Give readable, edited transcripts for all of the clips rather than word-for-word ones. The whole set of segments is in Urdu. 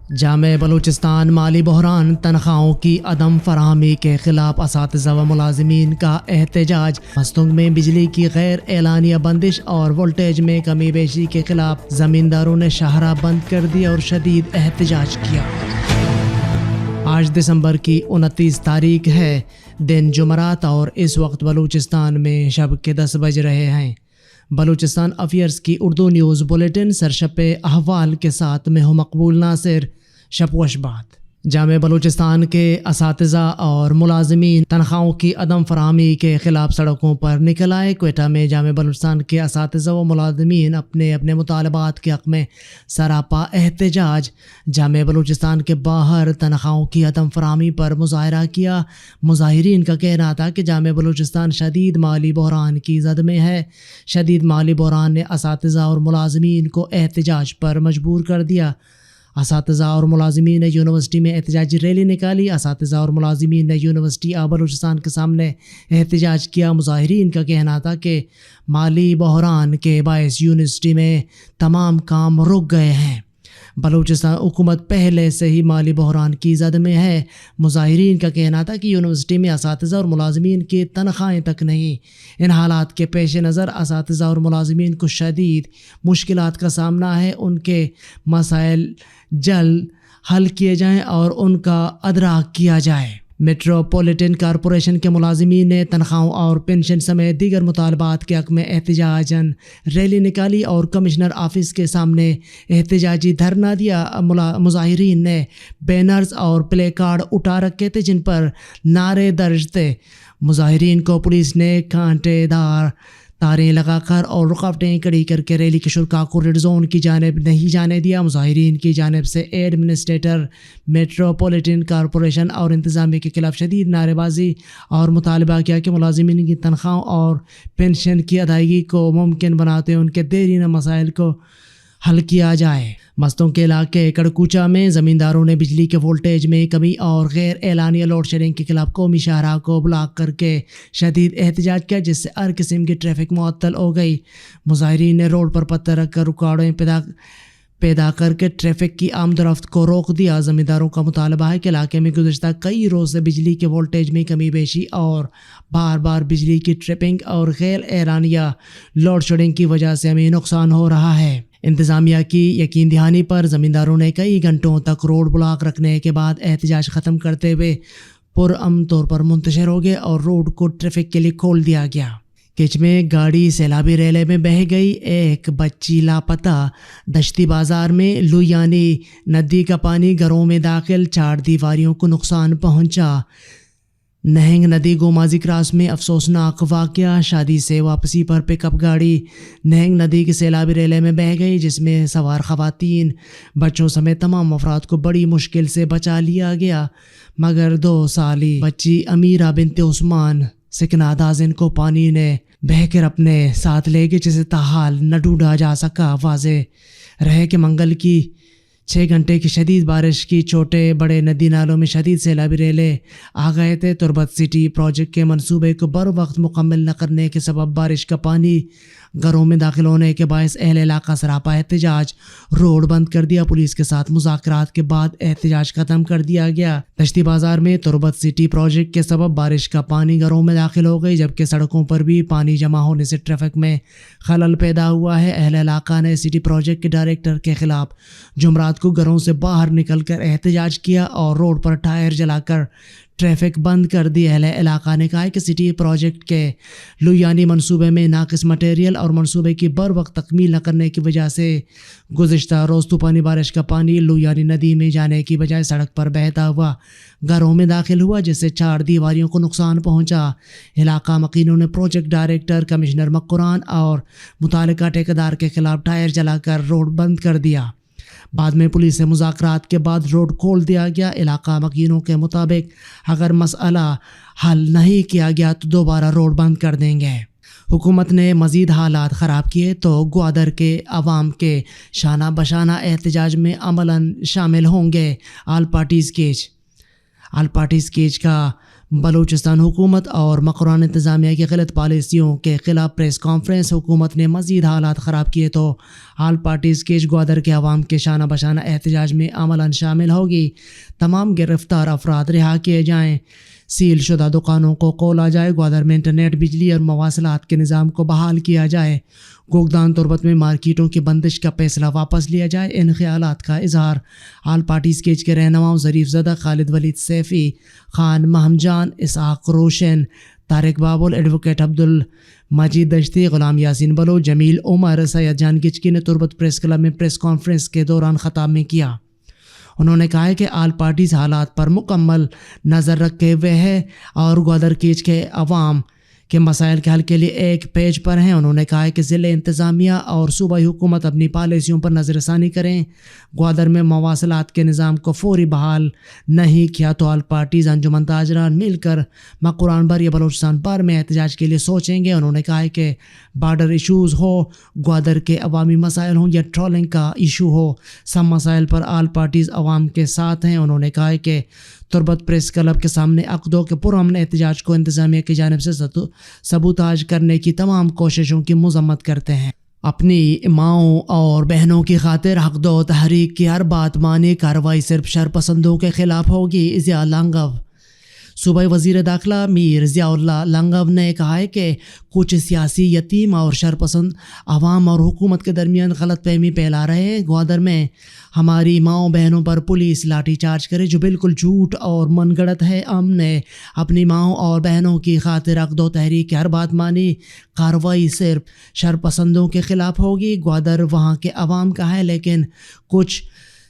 جامع بلوچستان مالی بحران، تنخواہوں کی عدم فراہمی کے خلاف اساتذہ و ملازمین کا احتجاج۔ مستونگ میں بجلی کی غیر اعلانیہ بندش اور وولٹیج میں کمی بیشی کے خلاف زمینداروں نے شاہراہ بند کر دی اور شدید احتجاج کیا۔ آج دسمبر کی 29 تاریخ ہے، دن جمعرات، اور اس وقت بلوچستان میں شب کے 10 بج رہے ہیں۔ بلوچستان افیئرز کی اردو نیوز بلیٹن سرشپ احوال کے ساتھ میں ہوں مقبول ناصر۔ شب وش بات۔ جامع بلوچستان کے اساتذہ اور ملازمین تنخواہوں کی عدم فراہمی کے خلاف سڑکوں پر نکل آئے۔ کوئٹہ میں جامع بلوچستان کے اساتذہ و ملازمین اپنے مطالبات کے حق میں سراپا احتجاج۔ جامع بلوچستان کے باہر تنخواہوں کی عدم فراہمی پر مظاہرہ کیا۔ مظاہرین کا کہنا تھا کہ جامع بلوچستان شدید مالی بحران کی زد میں ہے۔ شدید مالی بحران نے اساتذہ اور ملازمین کو احتجاج پر مجبور کر دیا۔ اساتذہ اور ملازمین نے یونیورسٹی میں احتجاجی ریلی نکالی۔ اساتذہ اور ملازمین نے یونیورسٹی آف بلوچستان کے سامنے احتجاج کیا۔ مظاہرین کا کہنا تھا کہ مالی بحران کے باعث یونیورسٹی میں تمام کام رک گئے ہیں۔ بلوچستان حکومت پہلے سے ہی مالی بحران کی زد میں ہے۔ مظاہرین کا کہنا تھا کہ یونیورسٹی میں اساتذہ اور ملازمین کی تنخواہیں تک نہیں۔ ان حالات کے پیش نظر اساتذہ اور ملازمین کو شدید مشکلات کا سامنا ہے۔ ان کے مسائل جلد حل کیے جائیں اور ان کا ادراک کیا جائے۔ میٹروپولیٹن کارپوریشن کے ملازمین نے تنخواہوں اور پنشن سمیت دیگر مطالبات کے حق میں احتجاجاً ریلی نکالی اور کمشنر آفس کے سامنے احتجاجی دھرنا دیا۔ مظاہرین نے بینرز اور پلے کارڈ اٹھا رکھے تھے جن پر نعرے درج تھے۔ مظاہرین کو پولیس نے کانٹے دار تاریں لگا کر اور رکاوٹیں کھڑی کر کے ریلی کے شرکاء کو ریڈ زون کی جانب نہیں جانے دیا۔ مظاہرین کی جانب سے ایڈمنسٹریٹر، میٹروپولیٹن کارپوریشن اور انتظامیہ کے خلاف شدید نعرے بازی اور مطالبہ کیا کہ ملازمین کی تنخواہوں اور پنشن کی ادائیگی کو ممکن بناتے ہوئے ان کے دیرینہ مسائل کو حل کیا جائے۔ مستونگ کے علاقے کڑکوچا میں زمینداروں نے بجلی کے وولٹیج میں کمی اور غیر اعلانیہ لوڈ شیڈنگ کے خلاف قومی شاہراہ کو بلاک کر کے شدید احتجاج کیا، جس سے ہر قسم کی ٹریفک معطل ہو گئی۔ مظاہرین نے روڈ پر پتھر رکھ کر رکاوٹیں پیدا کر کے ٹریفک کی آمد و رفت کو روک دیا۔ زمینداروں کا مطالبہ ہے کہ علاقے میں گزشتہ کئی روز سے بجلی کے وولٹیج میں کمی بیشی اور بار بار بجلی کی ٹرپنگ اور غیر اعلانیہ لوڈ شیڈنگ کی وجہ سے ہمیں نقصان ہو رہا ہے۔ انتظامیہ کی یقین دہانی پر زمینداروں نے کئی گھنٹوں تک روڈ بلاک رکھنے کے بعد احتجاج ختم کرتے ہوئے پرامن طور پر منتشر ہو گئے اور روڈ کو ٹریفک کے لیے کھول دیا گیا۔ کچ میں گاڑی سیلابی ریلے میں بہہ گئی، ایک بچی لاپتہ۔ دشتی بازار میں لویانی ندی کا پانی گھروں میں داخل، 4 دیواریوں کو نقصان پہنچا۔ نہنگ ندی گومازی کراس میں افسوسناک واقعہ، شادی سے واپسی پر پک اپ گاڑی نہنگ ندی کے سیلابی ریلے میں بہہ گئی، جس میں سوار خواتین، بچوں سمیت تمام افراد کو بڑی مشکل سے بچا لیا گیا، مگر 2 سالی بچی امیرہ بنت عثمان سکنا دازن کو پانی نے بہہ کر اپنے ساتھ لے گئے، جسے تاحال نہ ڈھونڈا جا سکا۔ واضح رہے کہ منگل کی 6 گھنٹے کی شدید بارش کی چھوٹے بڑے ندی نالوں میں شدید سیلابی ریلے آ گئے تھے۔ تربت سٹی پروجیکٹ کے منصوبے کو بر وقت مکمل نہ کرنے کے سبب بارش کا پانی گھروں میں داخل ہونے کے باعث اہل علاقہ سراپا احتجاج، روڈ بند کر دیا۔ پولیس کے ساتھ مذاکرات کے بعد احتجاج ختم کر دیا گیا۔ دشتی بازار میں تربت سٹی پروجیکٹ کے سبب بارش کا پانی گھروں میں داخل ہو گئی، جبکہ سڑکوں پر بھی پانی جمع ہونے سے ٹریفک میں خلل پیدا ہوا ہے۔ اہل علاقہ نے سٹی پروجیکٹ کے ڈائریکٹر کے خلاف جمعرات کو گھروں سے باہر نکل کر احتجاج کیا اور روڈ پر ٹائر جلا کر ٹریفک بند کر دی۔ اہل علاقہ نے کہا کہ سٹی پروجیکٹ کے لویانی منصوبے میں ناقص مٹیریل اور منصوبے کی بر وقت تکمیل نہ کرنے کی وجہ سے گزشتہ روز طوفانی بارش کا پانی لویانی ندی میں جانے کی بجائے سڑک پر بہتا ہوا گھروں میں داخل ہوا، جس سے 4 دیواریوں کو نقصان پہنچا۔ علاقہ مکینوں نے پروجیکٹ ڈائریکٹر، کمشنر مقرران اور متعلقہ ٹھیکیدار کے خلاف ٹائر جلا کر روڈ بند کر دیا۔ بعد میں پولیس سے مذاکرات کے بعد روڈ کھول دیا گیا۔ علاقہ مکینوں کے مطابق اگر مسئلہ حل نہیں کیا گیا تو دوبارہ روڈ بند کر دیں گے۔ حکومت نے مزید حالات خراب کیے تو گوادر کے عوام کے شانہ بشانہ احتجاج میں عملاً شامل ہوں گے۔ آل پارٹیز کیچ کا بلوچستان حکومت اور مقررہ انتظامیہ کی غلط پالیسیوں کے خلاف پریس کانفرنس۔ حکومت نے مزید حالات خراب کیے تو آل پارٹیز کیچ گوادر کے عوام کے شانہ بشانہ احتجاج میں عملاً شامل ہوگی۔ تمام گرفتار افراد رہا کیے جائیں، سیل شدہ دکانوں کو کھولا جائے، گوادر میں انٹرنیٹ، بجلی اور مواصلات کے نظام کو بحال کیا جائے، گوگدان تربت میں مارکیٹوں کی بندش کا فیصلہ واپس لیا جائے۔ ان خیالات کا اظہار آل پارٹیز کیچ کے رہنماؤں ظریف زدہ، خالد ولید سیفی، خان مہم جان، اسحاق روشن، طارق بابل، ایڈوکیٹ عبدالمجید دشتی، غلام یاسین بلوچ، جمیل عمر، سید جان گچکی نے تربت پریس کلب میں پریس کانفرنس کے دوران خطاب میں کیا۔ انہوں نے کہا کہ آل پارٹیز حالات پر مکمل نظر رکھے ہوئے ہے اور گوادر کیچ کے عوام کے مسائل کے حل کے لیے ایک پیج پر ہیں۔ انہوں نے کہا کہ ضلع انتظامیہ اور صوبائی حکومت اپنی پالیسیوں پر نظر ثانی کریں۔ گوادر میں مواصلات کے نظام کو فوری بحال نہیں کیا تو آل پارٹیز انجمن تاجران مل کر مقررہ بر یا بلوچستان بھر میں احتجاج کے لیے سوچیں گے۔ انہوں نے کہا کہ بارڈر ایشوز ہو، گوادر کے عوامی مسائل ہوں یا ٹرولنگ کا ایشو ہو، سب مسائل پر آل پارٹیز عوام کے ساتھ ہیں۔ انہوں نے کہا کہ تربت پریس کلب کے سامنے عقدوں کے پرامن احتجاج کو انتظامیہ کی جانب سے سبوتاژ کرنے کی تمام کوششوں کی مذمت کرتے ہیں۔ اپنی ماؤں اور بہنوں کی خاطر حق دو تحریک کی ہر بات مانی، کارروائی صرف شرپسندوں کے خلاف ہوگی۔ ضیاء لنگو۔ صوبائی وزیر داخلہ میر ضیاء اللہ لنگو نے کہا ہے کہ کچھ سیاسی یتیم اور شرپسند عوام اور حکومت کے درمیان غلط فہمی پھیلا رہے ہیں۔ گوادر میں ہماری ماؤں بہنوں پر پولیس لاٹھی چارج کرے جو بالکل جھوٹ اور من گھڑت ہے۔ ہم نے اپنی ماؤں اور بہنوں کی خاطر عقد و تحریک کی ہر بات مانی، کارروائی صرف شرپسندوں کے خلاف ہوگی۔ گوادر وہاں کے عوام کا ہے، لیکن کچھ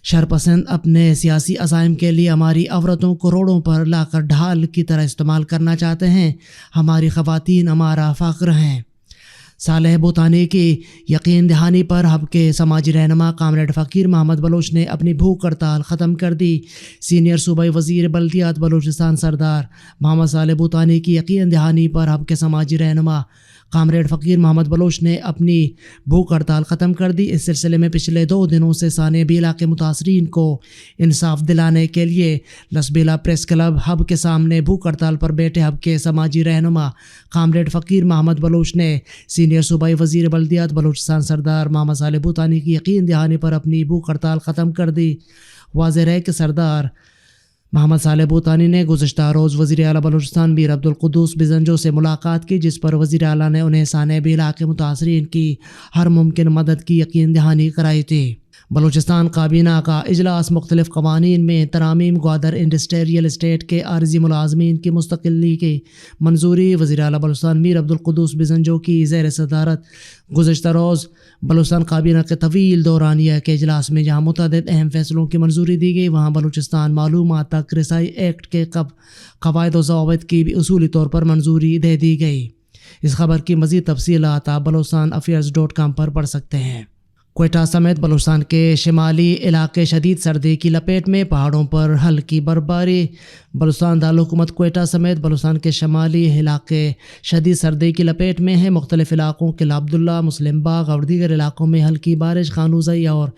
شرپسند اپنے سیاسی عزائم کے لیے ہماری عورتوں کو روڈوں پر لا کر ڈھال کی طرح استعمال کرنا چاہتے ہیں۔ ہماری خواتین ہمارا فخر ہیں۔ صالح بوتانی کی یقین دہانی پر ہب کے سماجی رہنما کامریڈ فقیر محمد بلوچ نے اپنی بھوک ہڑتال ختم کر دی۔ سینئر صوبائی وزیر بلدیات بلوچستان سردار محمد صالح بوتانی کی یقین دہانی پر ہب کے سماجی رہنما کامریڈ فقیر محمد بلوچ نے اپنی بھوک ہڑتال ختم کر دی۔ اس سلسلے میں پچھلے 2 دنوں سے ثانیہ بیلا کے متاثرین کو انصاف دلانے کے لیے لسبیلا پریس کلب ہب کے سامنے بھوک ہڑتال پر بیٹھے ہب کے سماجی رہنما کامریڈ فقیر محمد بلوچ نے سینئر صوبائی وزیر بلدیات بلوچستان سردار محمد صالح بوتانی کی یقین دہانی پر اپنی بھوک ہڑتال ختم کر دی۔ واضح ہے کہ سردار محمد صالح بوتانی نے گزشتہ روز وزیر اعلیٰ بلوچستان میر عبدالقدوس بزنجو سے ملاقات کی، جس پر وزیر اعلیٰ نے انہیں ثانیہ بیلا کے متاثرین کی ہر ممکن مدد کی یقین دہانی کرائی تھی۔ بلوچستان کابینہ کا اجلاس مختلف قوانین میں ترامیم، گوادر انڈسٹریل اسٹیٹ کے عارضی ملازمین کی مستقلی کی منظوری۔ وزیر اعلیٰ بلوچستان میر عبدالقدوس بزنجو کی زیر صدارت گزشتہ روز بلوچستان کابینہ کے طویل دورانیہ کے اجلاس میں جہاں متعدد اہم فیصلوں کی منظوری دی گئی، وہاں بلوچستان معلومات تک رسائی ایکٹ کے قواعد و ضوابط کی بھی اصولی طور پر منظوری دے دی گئی۔ اس خبر کی مزید تفصیلات آپ بلوچستان پر پڑھ سکتے ہیں۔ کوئٹہ سمیت بلوچستان کے شمالی علاقے شدید سردی کی لپیٹ میں، پہاڑوں پر ہلکی برفباری۔ بلوچستان دارالحکومت کوئٹہ سمیت بلوچستان کے شمالی علاقے شدید سردی کی لپیٹ میں ہیں۔ مختلف علاقوں قلعہ عبداللہ، مسلم باغ اور دیگر علاقوں میں ہلکی بارش، قانوزئی اور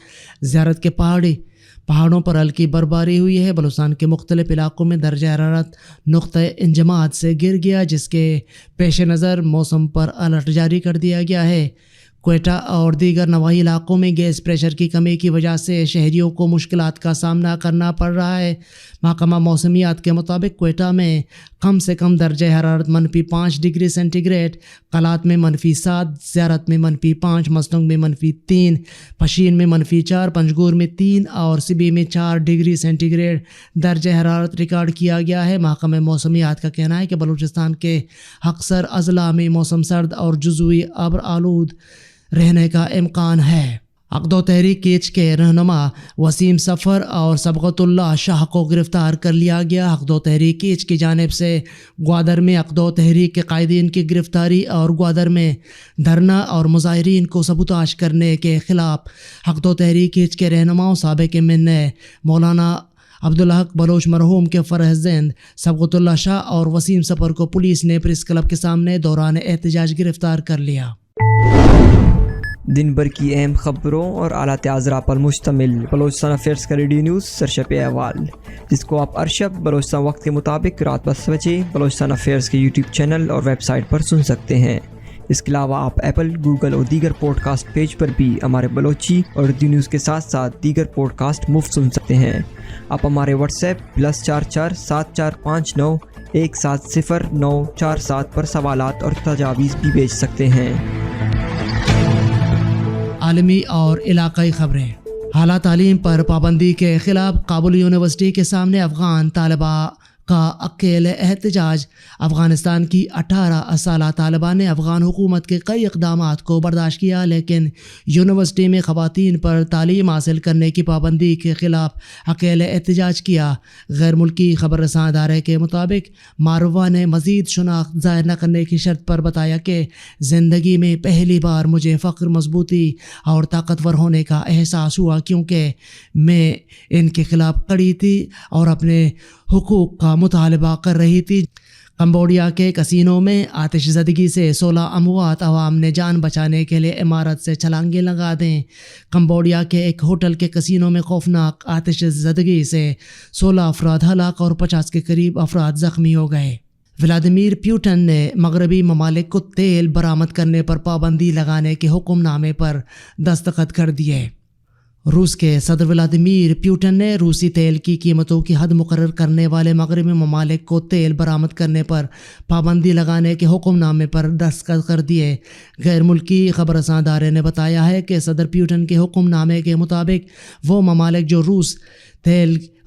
زیارت کے پہاڑوں پر ہلکی برفباری ہوئی ہے۔ بلوچستان کے مختلف علاقوں میں درجہ حرارت نقطۂ انجماد سے گر گیا، جس کے پیش نظر موسم پر الرٹ جاری کر دیا گیا ہے۔ کوئٹہ اور دیگر نواحی علاقوں میں گیس پریشر کی کمی کی وجہ سے شہریوں کو مشکلات کا سامنا کرنا پڑ رہا ہے۔ محکمہ موسمیات کے مطابق کوئٹہ میں کم سے کم درجہ حرارت -5 ڈگری سینٹی گریڈ، قلات میں -7، زیارت میں -5، مسنگ میں -3، پشین میں -4، پنجگور میں 3 اور سبی میں 4 ڈگری سینٹی گریڈ درجہ حرارت ریکارڈ کیا گیا ہے۔ محکمہ موسمیات کا کہنا ہے کہ بلوچستان کے اکثر اضلاع میں موسم سرد اور جزوی ابر آلود رہنے کا امکان ہے۔ عقد و تحریک کیچ کے رہنما وسیم سفر اور صبغت اللہ شاہ کو گرفتار کر لیا گیا۔ عقد و تحریک کیچ کی جانب سے گوادر میں عقد و تحریک کے قائدین کی گرفتاری اور گوادر میں دھرنا اور مظاہرین کو سبوتاژ کرنے کے خلاف عقد و تحریک کیچ کے رہنماؤں سابق MN مولانا عبدالحق بلوچ مرحوم کے فرزند صبغت اللہ شاہ اور وسیم سفر کو پولیس نے پریس کلب کے سامنے دوران احتجاج گرفتار کر لیا۔ دن بھر کی اہم خبروں اور اعلیٰ اجرا پر مشتمل بلوچستان افیئرز کا ریڈیو نیوز سرشپ احوال، جس کو آپ ارشب بلوچستان وقت کے مطابق رات 10 بجے بلوچستان افیئرز کے یوٹیوب چینل اور ویب سائٹ پر سن سکتے ہیں۔ اس کے علاوہ آپ ایپل، گوگل اور دیگر پوڈ کاسٹ پیج پر بھی ہمارے بلوچی اور اردو نیوز کے ساتھ ساتھ دیگر پوڈ کاسٹ مفت سن سکتے ہیں۔ آپ ہمارے واٹس ایپ +44 7459 170 پر سوالات اور تجاویز بھی بھیج سکتے ہیں۔ عالمی اور علاقائی خبریں۔ اعلیٰ تعلیم پر پابندی کے خلاف کابل یونیورسٹی کے سامنے افغان طالبہ کا اکیلے احتجاج۔ افغانستان کی 18 سالہ طالبہ نے افغان حکومت کے کئی اقدامات کو برداشت کیا، لیکن یونیورسٹی میں خواتین پر تعلیم حاصل کرنے کی پابندی کے خلاف اکیلے احتجاج کیا۔ غیر ملکی خبر رساں ادارے کے مطابق معروہ نے مزید شناخت ظاہر نہ کرنے کی شرط پر بتایا کہ زندگی میں پہلی بار مجھے فخر، مضبوطی اور طاقتور ہونے کا احساس ہوا، کیونکہ میں ان کے خلاف کھڑی تھی اور اپنے حقوق کا مطالبہ کر رہی تھی۔ کمبوڈیا کے کسینو میں آتش زدگی سے 16 اموات، عوام نے جان بچانے کے لیے عمارت سے چھلانگیں لگا دیں۔ کمبوڈیا کے ایک ہوٹل کے کسینو میں خوفناک آتش زدگی سے 16 افراد ہلاک اور 50 کے قریب افراد زخمی ہو گئے۔ ولادیمیر پیوٹن نے مغربی ممالک کو تیل برآمد کرنے پر پابندی لگانے کے حکم نامے پر دستخط کر دیے۔ روس کے صدر ولادیمیر پیوٹن نے روسی تیل کی قیمتوں کی حد مقرر کرنے والے مغربی ممالک کو تیل برآمد کرنے پر پابندی لگانے کے حکم نامے پر دستخط کر دیے۔ غیر ملکی خبر رساں ادارے نے بتایا ہے کہ صدر پیوٹن کے حکم نامے کے مطابق وہ ممالک جو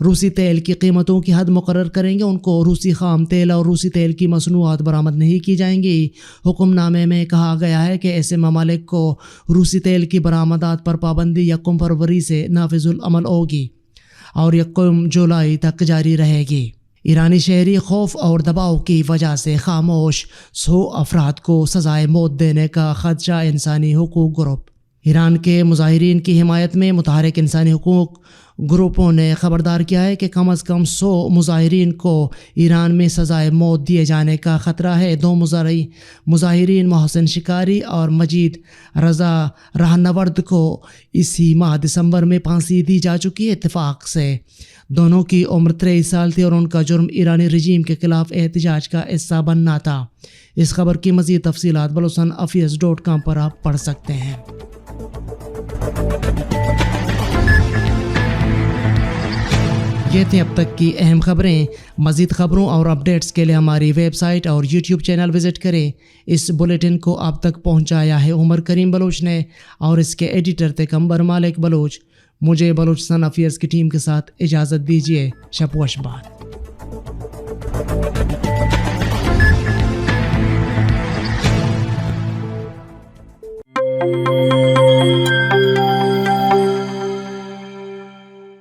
روسی تیل کی قیمتوں کی حد مقرر کریں گے، ان کو روسی خام تیل اور روسی تیل کی مصنوعات برآمد نہیں کی جائیں گی۔ حکم نامے میں کہا گیا ہے کہ ایسے ممالک کو روسی تیل کی برآمدات پر پابندی 1 فروری سے نافذ العمل ہوگی اور 1 جولائی تک جاری رہے گی۔ ایرانی شہری خوف اور دباؤ کی وجہ سے خاموش، 100 افراد کو سزائے موت دینے کا خدشہ۔ انسانی حقوق گروپ ایران کے مظاہرین کی حمایت میں متحرک انسانی حقوق گروپوں نے خبردار کیا ہے کہ کم از کم 100 مظاہرین کو ایران میں سزائے موت دیے جانے کا خطرہ ہے۔ 2 مظاہرین محسن شکاری اور مجید رضا رہنورد کو اسی ماہ دسمبر میں پھانسی دی جا چکی ہے۔ اتفاق سے دونوں کی عمر 23 سال تھی اور ان کا جرم ایرانی رجیم کے خلاف احتجاج کا حصہ بننا تھا۔ اس خبر کی مزید تفصیلات بلوچستانافیئرز.com پر آپ پڑھ سکتے ہیں۔ یہ تھیں اب تک کی اہم خبریں۔ مزید خبروں اور اپڈیٹس کے لیے ہماری ویب سائٹ اور یوٹیوب چینل وزٹ کریں۔ اس بلیٹن کو آپ تک پہنچایا ہے عمر کریم بلوچ نے اور اس کے ایڈیٹر تھے قمبر مالک بلوچ۔ مجھے بلوچستان افیئرز کی ٹیم کے ساتھ اجازت دیجیے۔ شب و شبات۔